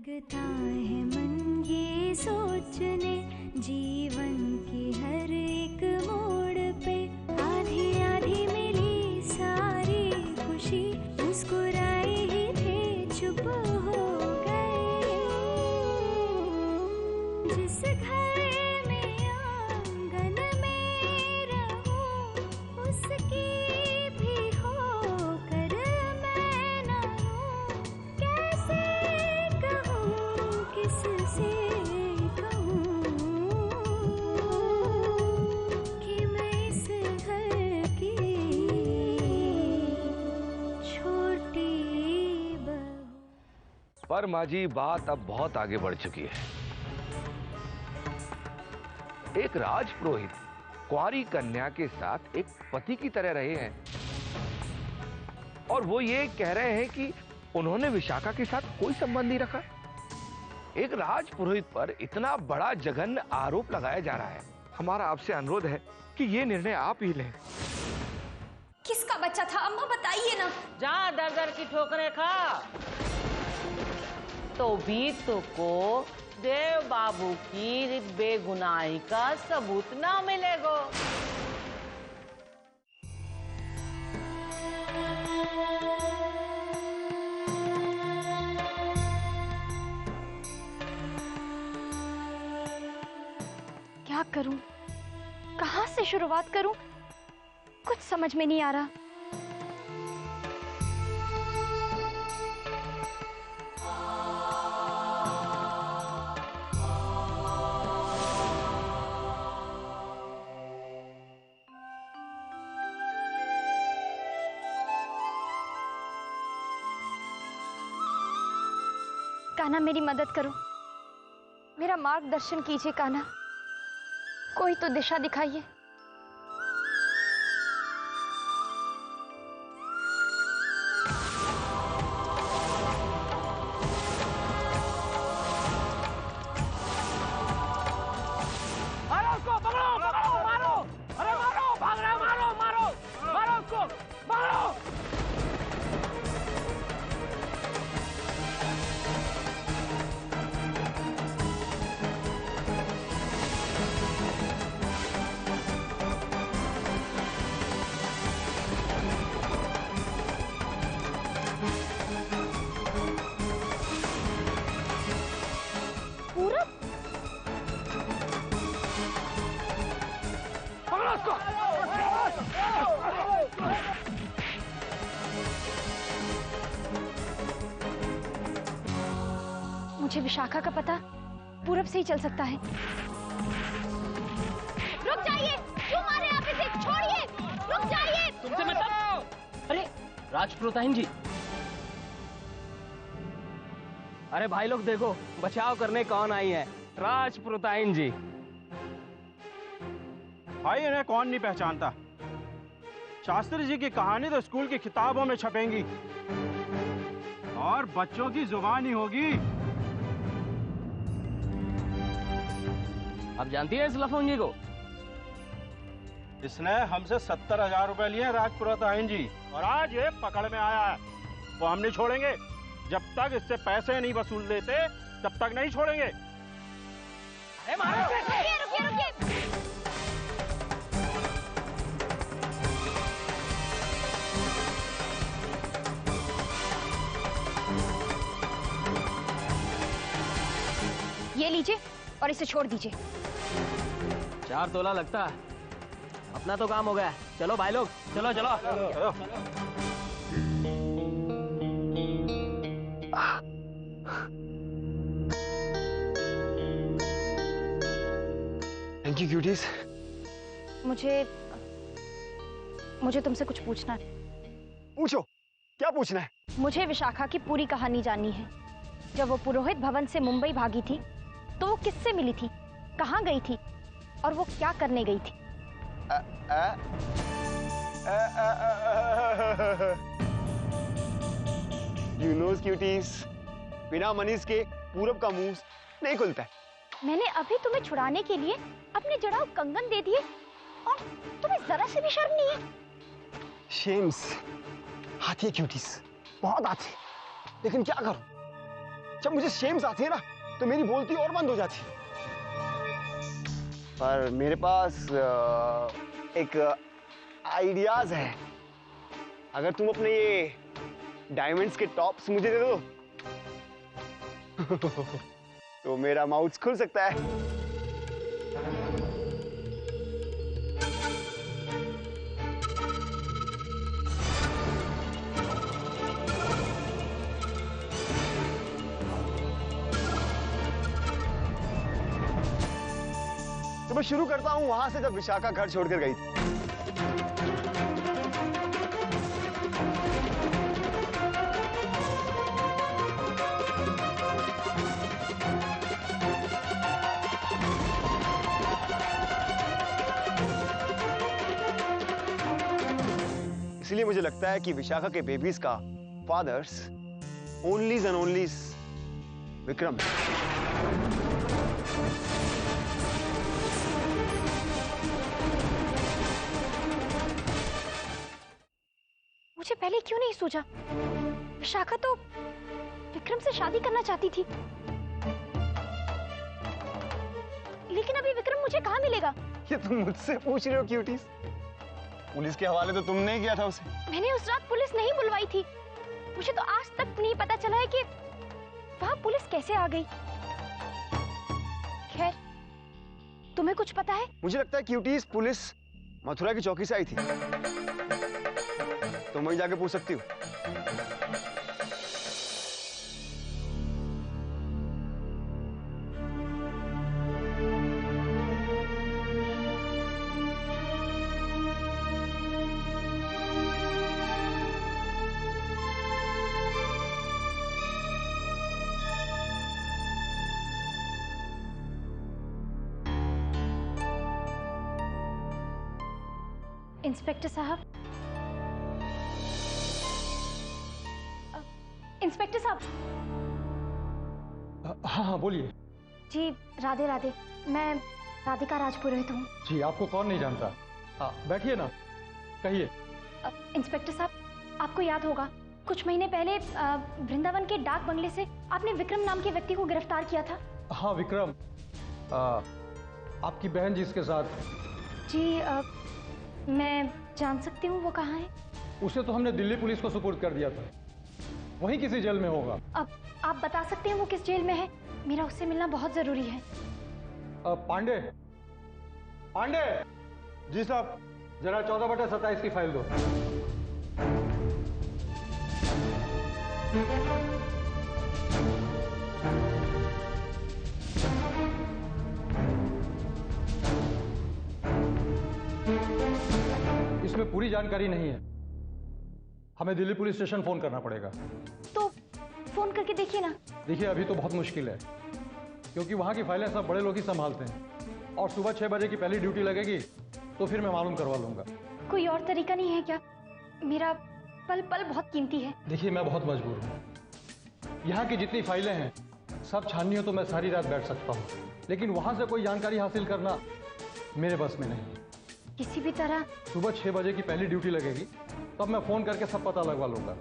लगता है मन ये सोचने, जीवन की हर एक मोड़ पे आधी आधी मिली सारी खुशी, मुस्कुराए ही थे चुप हो गए। जिस घर में आंगन में रहूं, उसकी भी होकर मैं ना हूं। कैसे कहूं, किससे कहूं कि मैं इस घर की छोटी बहू। पर माँ जी, बात अब बहुत आगे बढ़ चुकी है। एक राजपुरोहित कुंवारी कन्या के साथ एक पति की तरह रहे हैं, और वो ये कह रहे हैं कि उन्होंने विशाखा के साथ कोई संबंध नहीं रखा। एक राजपुरोहित पर इतना बड़ा जघन्य आरोप लगाया जा रहा है। हमारा आपसे अनुरोध है कि ये निर्णय आप ही लें। किसका बच्चा था अम्मा, बताइए ना। जहाँ दर दर की ठोकरें खा, तो भी तुमको देव बाबू की बेगुनाही का सबूत ना मिलेगा। क्या करूं, कहां से शुरुआत करूं, कुछ समझ में नहीं आ रहा। कान्हा, मेरी मदद करो, मेरा मार्गदर्शन कीजिए। कान्हा, कोई तो दिशा दिखाइए। मारो उसको, पकड़ो पकड़ो, मारो, अरे मारो, भाग रहा है, मारो मारो मारो उसको, मारो। पूरब, पकड़ो उसको। मुझे विशाखा का पता पूरब से ही चल सकता है। रुक जाइए, क्यों मारे आप इसे? छोड़िए, रुक जाइए। तुमसे मतलब? अरे राजपुरोहित जी, अरे भाई लोग देखो, बचाव करने कौन आई है। राजपुरोहित जी। भाई इन्हें कौन नहीं पहचानता। शास्त्री जी की कहानी तो स्कूल की किताबों में छपेंगी और बच्चों की जुबानी होगी। आप जानती है इस लफंगी को? इसने हमसे 70,000 रुपए लिए राजपुरोहित जी, और आज ये पकड़ में आया है। वो हम नहीं छोड़ेंगे, जब तक इससे पैसे नहीं वसूल लेते तब तक नहीं छोड़ेंगे। अरे मारो। रुकिए रुकिए रुकिए। ये लीजिए और इसे छोड़ दीजिए। 4 तोला लगता है, अपना तो काम हो गया। चलो भाई लोग, चलो चलो, चलो। Thank you cuties. मुझे तुमसे कुछ पूछना है। पूछो, क्या पूछना है? मुझे विशाखा की पूरी कहानी जाननी है। जब वो पुरोहित भवन से मुंबई भागी थी तो वो किससे मिली थी, कहाँ गई थी और वो क्या करने गई थी? You know, cuties, बिना मनीष के पूरब का मुंह नहीं खुलता है। मैंने अभी तुम्हें छुड़ाने के लिए अपने जड़ाऊ कंगन दे दिए और तुम्हें जरा से भी शर्म नहीं है। शेम्स, हाथी क्यूटीज बहुत आते, लेकिन क्या करूं, जब मुझे शेम्स आती है ना तो मेरी बोलती और बंद हो जाती है। पर मेरे पास एक आइडियाज है। अगर तुम अपने ये डायमंड्स के टॉप्स मुझे दे दो तो मेरा माउथ खुल सकता है। तो मैं शुरू करता हूं वहां से जब विशाखा घर छोड़कर गई थी। इसलिए मुझे लगता है कि विशाखा के बेबीज का फादर्स ओनलीज एंड ओनलीज विक्रम। मुझे पहले क्यों नहीं सोचा? विशाखा तो विक्रम से शादी करना चाहती थी, लेकिन अभी विक्रम मुझे कहाँ मिलेगा? ये तुम मुझसे पूछ रहे हो क्यूटीज? पुलिस के हवाले तो तुमने ही किया था उसे। मैंने उस रात पुलिस नहीं बुलवाई थी। मुझे तो आज तक नहीं पता चला है कि वहां पुलिस कैसे आ गई। खैर, तुम्हें कुछ पता है? मुझे लगता है क्यूटीज पुलिस मथुरा की चौकी से आई थी। तुम वहीं जाके पूछ सकती हो। इंस्पेक्टर साहब, इंस्पेक्टर साहब। हाँ हाँ बोलिए। जी राधे राधे, मैं राधिका राजपुरोहित हूँ। जी आपको कौन नहीं जानता। हाँ बैठिए ना, कहिए। इंस्पेक्टर साहब, आपको याद होगा कुछ महीने पहले वृंदावन के डाक बंगले से आपने विक्रम नाम के व्यक्ति को गिरफ्तार किया था। हाँ विक्रम, आपकी बहन जी इसके साथ। जी मैं जान सकती हूँ वो कहाँ है? उसे तो हमने दिल्ली पुलिस को सुपुर्द कर दिया था, वहीं किसी जेल में होगा। अब आप बता सकते हैं वो किस जेल में है? मेरा उससे मिलना बहुत जरूरी है। पांडे, पांडे जी साहब, जरा 14/27 की फाइल दो। इसमें पूरी जानकारी नहीं है, हमें दिल्ली पुलिस स्टेशन फोन करना पड़ेगा। तो फोन करके देखिए ना। देखिए अभी तो बहुत मुश्किल है, क्योंकि वहां की फाइलें सब बड़े लोग ही संभालते हैं, और सुबह 6 बजे की पहली ड्यूटी लगेगी तो फिर मैं मालूम करवा लूंगा। कोई और तरीका नहीं है क्या? मेरा पल पल बहुत कीमती है। देखिए मैं बहुत मजबूर हूँ, यहाँ की जितनी फाइलें हैं सब छाननी हो तो मैं सारी रात बैठ सकता हूँ, लेकिन वहां से कोई जानकारी हासिल करना मेरे बस में नहीं। किसी भी तरह सुबह 6 बजे की पहली ड्यूटी लगेगी तब मैं फोन करके सब पता लगवा लूंगा।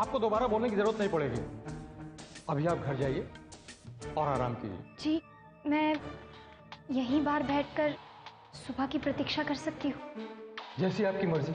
आपको दोबारा बोलने की जरूरत नहीं पड़ेगी। अभी आप घर जाइए और आराम कीजिए। जी मैं यहीं बाहर बैठकर सुबह की प्रतीक्षा कर सकती हूँ। जैसी आपकी मर्जी।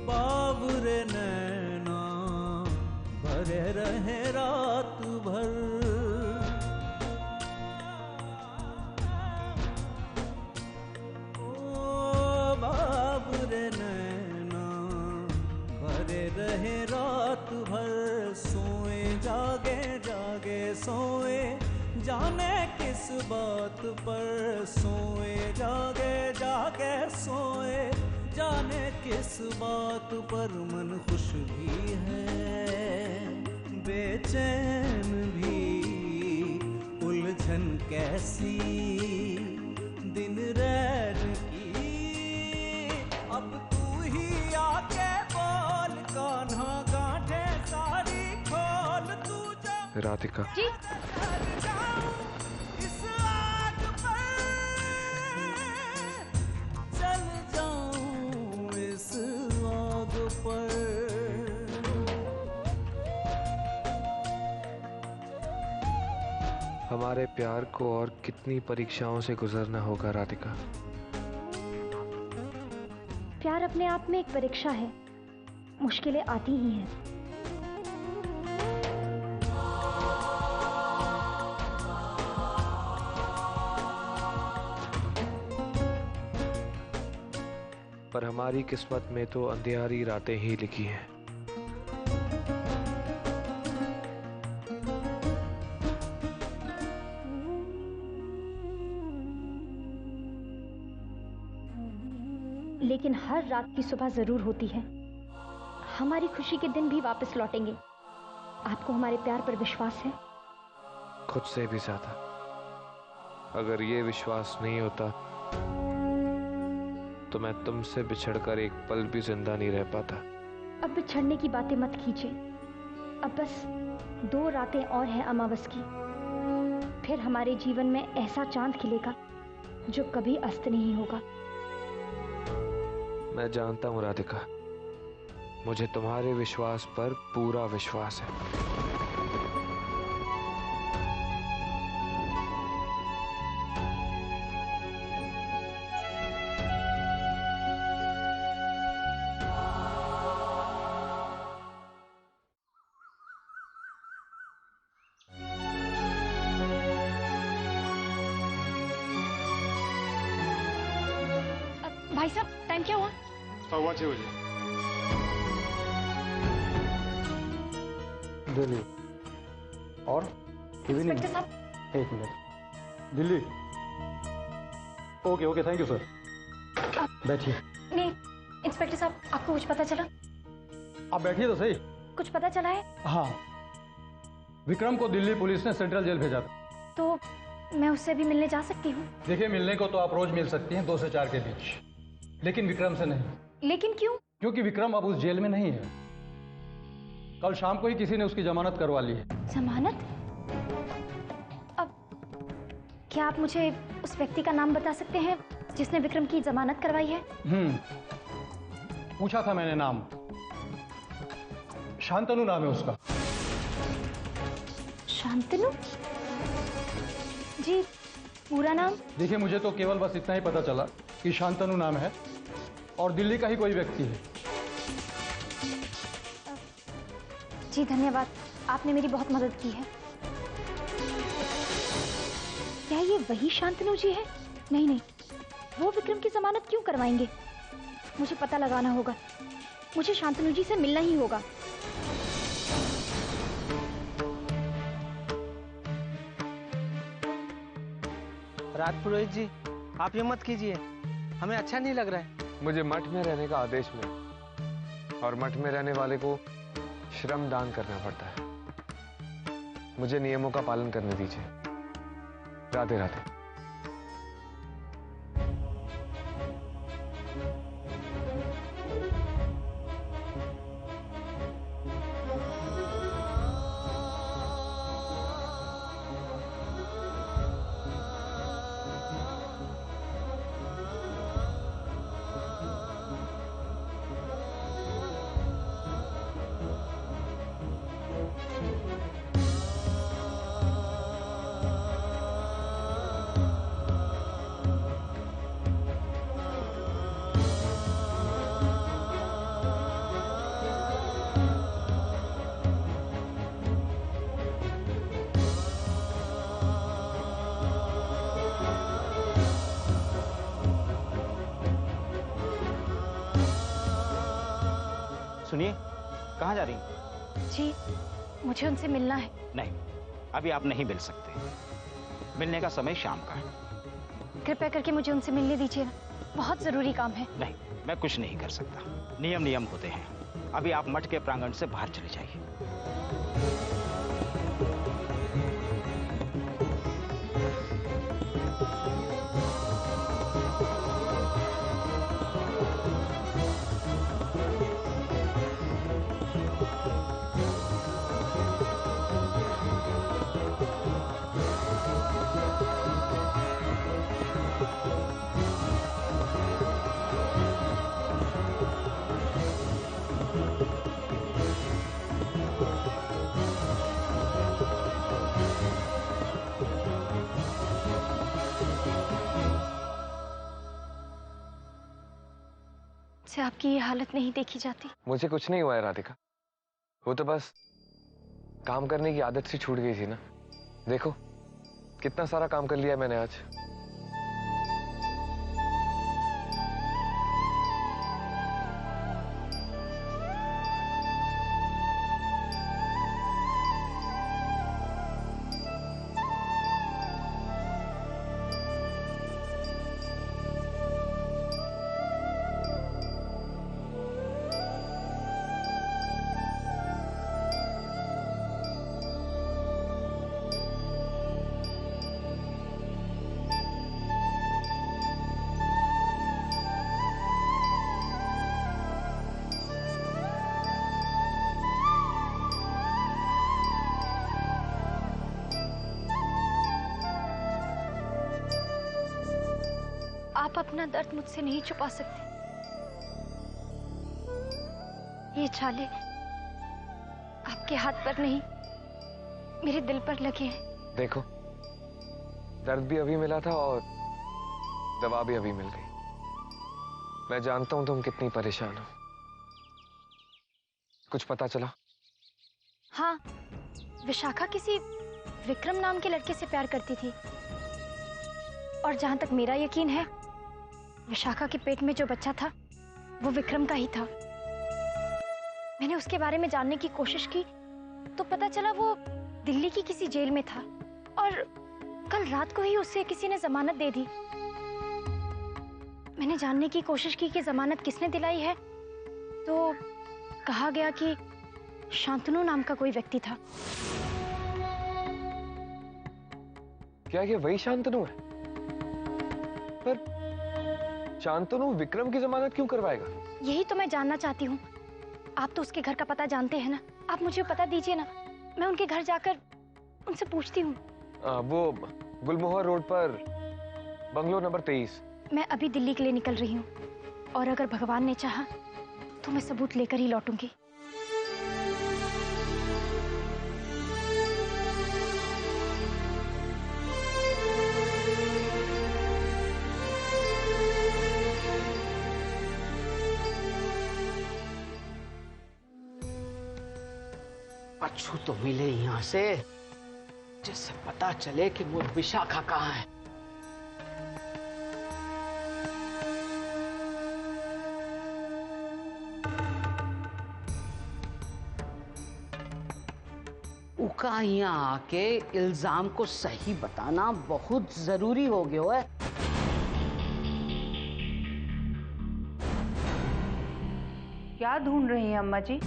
बाबुरे नैना भरे रहे रात भर, ओ बाबुरे नैना भरे रहे रात भर, सोए जागे जागे सोए जाने किस बात पर, सोए जागे जागे सोए जाने किस बात पर, मन खुश भी है बेचैन भी उलझन कैसी दिन रैन की। अब तू ही आके बोल कान्हा गांठे सारी खोल तू जा। राधिका जी इस आग पर चल जाऊं इस आग पर। हमारे प्यार को और कितनी परीक्षाओं से गुजरना होगा राधिका। प्यार अपने आप में एक परीक्षा है, मुश्किलें आती ही हैं। पर हमारी किस्मत में तो अंधियारी रातें ही लिखी हैं। लेकिन हर रात की सुबह जरूर होती है। हमारी खुशी के दिन भी वापस लौटेंगे। आपको हमारे प्यार पर विश्वास है? खुद से भी ज्यादा। अगर ये विश्वास नहीं होता तो मैं तुमसे बिछड़कर एक पल भी जिंदा नहीं रह पाता। अब बिछड़ने की बातें मत कीजिए। अब बस 2 रातें और हैं अमावस की, फिर हमारे जीवन में ऐसा चांद खिलेगा जो कभी अस्त नहीं होगा। मैं जानता हूं राधिका, मुझे तुम्हारे विश्वास पर पूरा विश्वास है। भाई साहब, टाइम क्या हुआ? 6:15 बजे। दिल्ली और इवनिंग। इंस्पेक्टर साहब, 1 minute. Delhi. Okay okay, thank you sir. बैठिए। नहीं इंस्पेक्टर साहब, आपको कुछ पता चला? आप बैठिए तो सही। कुछ पता चला है? हाँ, विक्रम को दिल्ली पुलिस ने सेंट्रल जेल भेजा था। तो मैं उससे भी मिलने जा सकती हूँ? देखिए, मिलने को तो आप रोज मिल सकती हैं 2 से 4 के बीच, लेकिन विक्रम से नहीं। लेकिन क्यों? क्योंकि विक्रम अब उस जेल में नहीं है। कल शाम को ही किसी ने उसकी जमानत करवा ली है। जमानत? अब क्या आप मुझे उस व्यक्ति का नाम बता सकते हैं जिसने विक्रम की जमानत करवाई है? पूछा था मैंने नाम। शांतनु नाम है उसका। शांतनु जी? पूरा नाम? देखिए, मुझे तो केवल बस इतना ही पता चला कि शांतनु नाम है और दिल्ली का ही कोई व्यक्ति है। जी धन्यवाद, आपने मेरी बहुत मदद की है। क्या ये वही शांतनु जी है? नहीं नहीं, वो विक्रम की जमानत क्यों करवाएंगे? मुझे पता लगाना होगा। मुझे शांतनु जी से मिलना ही होगा। राजपुरोहित जी, आप ये मत कीजिए, हमें अच्छा नहीं लग रहा है। मुझे मठ में रहने का आदेश मिला और मठ में रहने वाले को श्रम दान करना पड़ता है। मुझे नियमों का पालन करने दीजिए। राधे राधे। सुनिए, कहाँ जा रही हैं? जी, मुझे उनसे मिलना है। नहीं, अभी आप नहीं मिल सकते। मिलने का समय शाम का है। कृपया करके मुझे उनसे मिलने दीजिए, बहुत जरूरी काम है। नहीं, मैं कुछ नहीं कर सकता। नियम होते हैं। अभी आप मठ के प्रांगण से बाहर चले जाइए। से आपकी ये हालत नहीं देखी जाती। मुझे कुछ नहीं हुआ है राधिका, वो तो बस काम करने की आदत से छूट गई थी ना। देखो कितना सारा काम कर लिया मैंने आज। आप अपना दर्द मुझसे नहीं छुपा सकते। ये छाले आपके हाथ पर नहीं, मेरे दिल पर लगे हैं। देखो दर्द भी अभी मिला था और दवा भी अभी मिल गई। मैं जानता हूं तुम कितनी परेशान हो। कुछ पता चला? हाँ, विशाखा किसी विक्रम नाम के लड़के से प्यार करती थी, और जहां तक मेरा यकीन है, विशाखा के पेट में जो बच्चा था वो विक्रम का ही था। मैंने उसके बारे में जानने की कोशिश की तो पता चला वो दिल्ली की किसी जेल में था, और कल रात को ही उसे किसी ने जमानत दे दी। मैंने जानने की कोशिश की कि जमानत किसने दिलाई है, तो कहा गया कि शांतनु नाम का कोई व्यक्ति था। क्या ये वही शांतनु है? पर शांतनु विक्रम की जमानत क्यों करवाएगा? यही तो मैं जानना चाहती हूँ। आप तो उसके घर का पता जानते हैं ना, आप मुझे पता दीजिए ना, मैं उनके घर जाकर उनसे पूछती हूँ। वो गुलमोहर रोड पर बंगलो नंबर 23। मैं अभी दिल्ली के लिए निकल रही हूँ, और अगर भगवान ने चाहा तो मैं सबूत लेकर ही लौटूंगी। अच्छू तो मिले यहाँ से, जिससे पता चले कि वो विशाखा कहाँ है। उका यहाँ आके इल्जाम को सही बताना बहुत जरूरी हो गया है। क्या ढूंढ रही हैं अम्मा जी?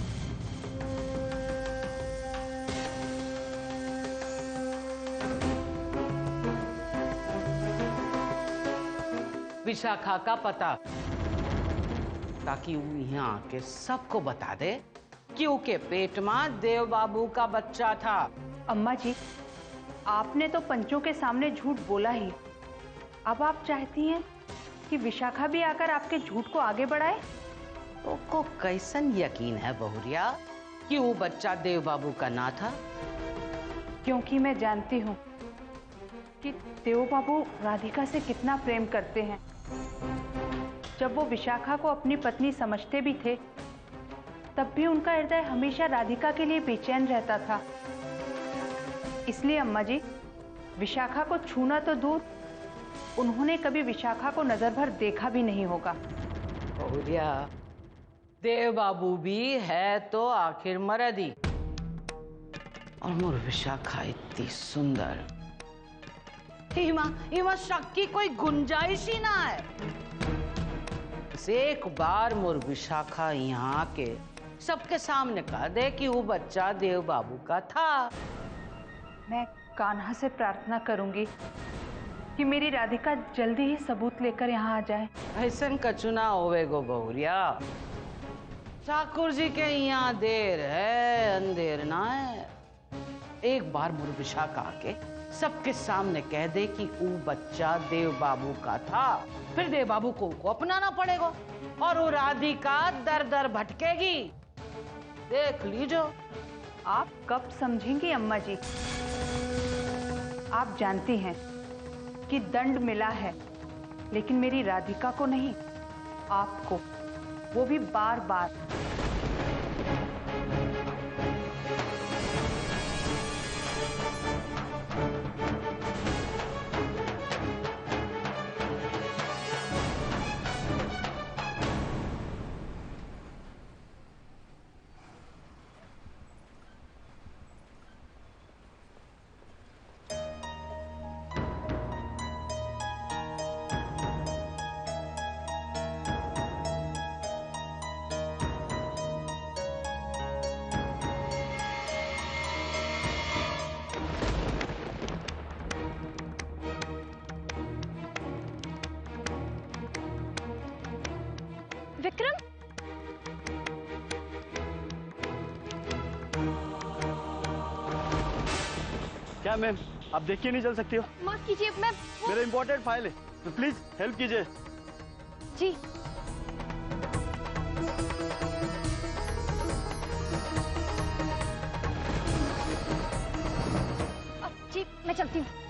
विशाखा का पता, ताकि वो यहाँ आके सबको बता दे कि उसके पेट में देव बाबू का बच्चा था। अम्मा जी, आपने तो पंचों के सामने झूठ बोला ही। अब आप चाहती हैं कि विशाखा भी आकर आपके झूठ को आगे बढ़ाए? तो को कैसन यकीन है बहुरिया कि वो बच्चा देव बाबू का ना था? क्योंकि मैं जानती हूँ कि देव बाबू राधिका से कितना प्रेम करते हैं। जब वो विशाखा को अपनी पत्नी समझते भी थे, तब भी उनका हृदय हमेशा राधिका के लिए बेचैन रहता था। इसलिए अम्मा जी, विशाखा को छूना तो दूर, उन्होंने कभी विशाखा को नजर भर देखा भी नहीं होगा। बहुरिया, देव बाबू भी है तो आखिर मर्द ही, और मोर विशाखा इतनी सुंदर, इमा शक की कोई गुंजाइश ही ना है। एक बार मोर विशाखा यहाँ के सबके सामने कह दे कि वो बच्चा देव बाबू का था। मैं कान्हा से प्रार्थना करूंगी कि मेरी राधिका जल्दी ही सबूत लेकर यहाँ आ जाए। ऐसन कचुना होवे गो बहुरिया, ठाकुर जी के यहाँ देर है अंधेर ना है। एक बार मोर विशाखा आके सबके सामने कह दे कि वो बच्चा देव बाबू का था, फिर देव बाबू को अपनाना पड़ेगा और वो राधिका दर दर भटकेगी। देख लीजो। आप कब समझेंगी अम्मा जी? आप जानती हैं कि दंड मिला है, लेकिन मेरी राधिका को नहीं, आपको। वो भी बार बार। विक्रम, क्या मैम, आप देख के नहीं चल सकती हो? माफ कीजिए, मैं मेरा इंपॉर्टेंट फाइल है, तो प्लीज हेल्प कीजिए। जी। जी मैं चलती हूँ।